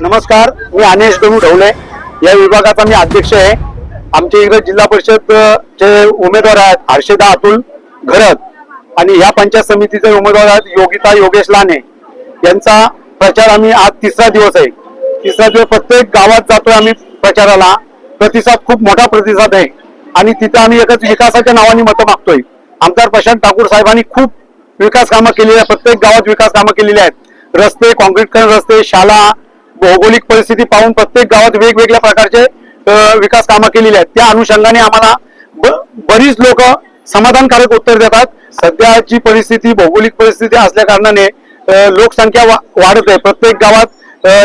नमस्कार, मी अनिश डोनू ढवले या विभागाचा मी अध्यक्ष आहे। आमच्या इकडे जिल्हा परिषद चे उमेदवार आहेत हर्षदा अतुल घरत आणि या पंचायत समितीचे उमेदवार आहेत योगिता योगेश लाने। यांचा प्रचार आम्ही आज तिसरा दिवस आहे। तिसरा दिवस प्रत्येक गावात जातोय आम्ही प्रचाराला। प्रतिसाद खूप मोठा प्रतिसाद आहे आणि तिथे आम्ही एकच विकासाच्या नावाने मतं मागतोय। आमदार प्रशांत ठाकूर साहेबांनी खूप विकास कामं केलेली आहेत, प्रत्येक गावात विकास कामं केलेली आहेत। रस्ते, काँक्रीटीकरण रस्ते, शाळा, भौगोलिक परिस्थिती पाहून प्रत्येक गावात वेगवेगळ्या प्रकारचे विकास कामं केलेली आहेत। त्या अनुषंगाने आम्हाला बरीच लोक समाधानकारक उत्तर देतात। सध्याची परिस्थिती, भौगोलिक परिस्थिती असल्या कारणाने लोकसंख्या वाढत आहे, प्रत्येक गावात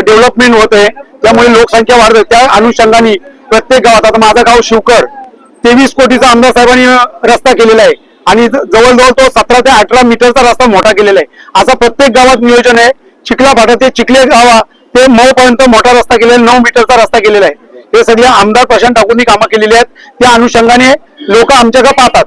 डेव्हलपमेंट होत आहे, त्यामुळे लोकसंख्या वाढत आहे। त्या अनुषंगाने प्रत्येक गावात, आता माझं गाव शिवकर 23 कोटीचा आमदार साहेबांनी रस्ता केलेला आहे आणि जवळजवळ तो 17 ते 18 मीटरचा रस्ता मोठा केलेला आहे। असं प्रत्येक गावात नियोजन आहे। चिखला फाटा ते चिखले गावा ते मऊ पर्यंत मोठा रस्ता केलेला आहे, 9 मीटरचा रस्ता केलेला आहे। हे सगळे आमदार प्रशांत ठाकूरनी कामं केलेली आहेत। त्या अनुषंगाने लोक आमच्याकडे पाहतात।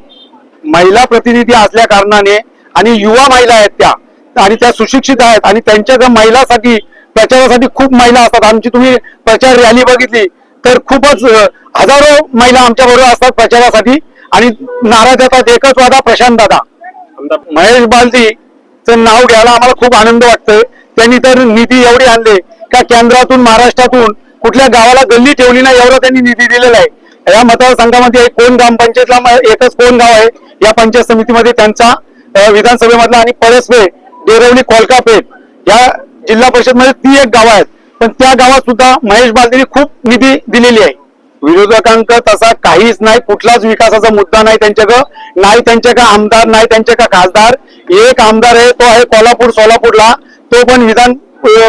महिला प्रतिनिधी असल्या कारणाने आणि युवा महिला आहेत त्या आणि त्या सुशिक्षित आहेत आणि त्यांच्याकडे महिलांसाठी प्रचारासाठी खूप महिला असतात। आमची तुम्ही प्रचार रॅली बघितली तर खूपच हजारो महिला आमच्या बरोबर असतात प्रचारासाठी आणि नारा देतात एकच वादा प्रशांत दादा। महेश बालदीचं नाव घ्यायला आम्हाला खूप आनंद वाटतोय। त्यांनी तर निधी एवढे आणले का केंद्रातून महाराष्ट्रातून कुठल्या गावाला गल्ली ठेवली नाही एवढा त्यांनी निधी दिलेला आहे। या मतदारसंघामध्ये कोण ग्रामपंचायतला एकच कोण गाव आहे या पंचायत समितीमध्ये त्यांचा विधानसभेमधला आणि परसवे, डेरवली, कोलकापेठ या जिल्हा परिषद मध्ये 3 एक गाव आहेत, पण त्या गावात सुद्धा महेश बालदीने खूप निधी दिलेली आहे। विरोधकांक तसा काहीच नाही, कुठलाच विकासाचा मुद्दा नाही त्यांच्याकडे, नाही त्यांच्याकडे आमदार, नाही त्यांच्याकडे खासदार। एक आमदार आहे, तो आहे कोल्हापूर सोलापूरला, तो पण विधान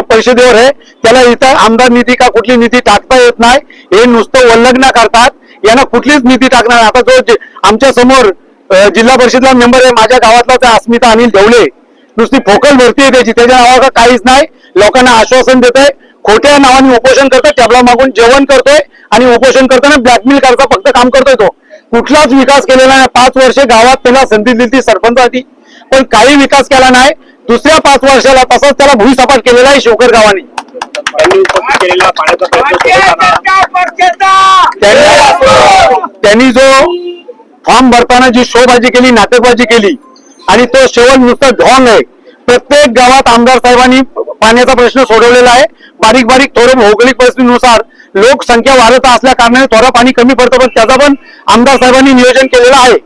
परिषदेवर आहे। त्याला इथं आमदार निधी का कुठली निधी टाकता येत नाही, हे नुसतं उल्लंघन करतात। यांना कुठलीच निधी टाकणार। आता जो आमच्या समोर जिल्हा परिषदला मेंबर आहे माझ्या गावातला अस्मिता अनिल ढवले, नुसती फोकल भरती आहे त्याची, त्याच्या नावाचं काहीच नाही। लोकांना आश्वासन देतोय, खोट्या नावाने उपोषण करतोय, टॅबला मागून जेवण करतोय आणि उपोषण करताना ब्लॅकमेल करायचं फक्त काम करतोय। तो कुठलाच विकास केलेला नाही। 5 वर्ष गावात त्याला संधी दिली सरपंचासाठी, पण काही विकास केला नाही। दुसऱ्या 5 वर्षाला तसंच त्याला भुईसपाट केलेला आहे शिवकर गावाने। त्यांनी जो फॉर्म भरताना जी शोबाजी केली, नाटकबाजी केली आणि तो शेवट नुसतं ढोंग आहे। प्रत्येक गावात आमदार साहेबांनी पाण्याचा प्रश्न सोडवलेला आहे। बारीक बारीक थोडं भौगोलिक परिस्थितीनुसार लोकसंख्या वाढत असल्या कारणाने थोडं पाणी कमी पडतं, पण त्याचा पण आमदार साहेबांनी नियोजन केलेलं आहे।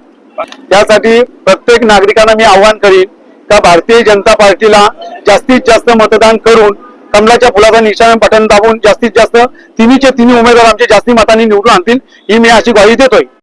त्यासाठी प्रत्येक नागरिकांना मी आव्हान करीन का भारतीय जनता पार्टीला जास्तीत जास्त मतदान करून कमलाच्या फुलाचा निशाणा बटन दाबून जास्तीत जास्त तिन्हीचे तिन्ही उमेदवार आमचे जास्ती मतांनी निवडून आणतील, ही मी अशी ग्वाही देतोय।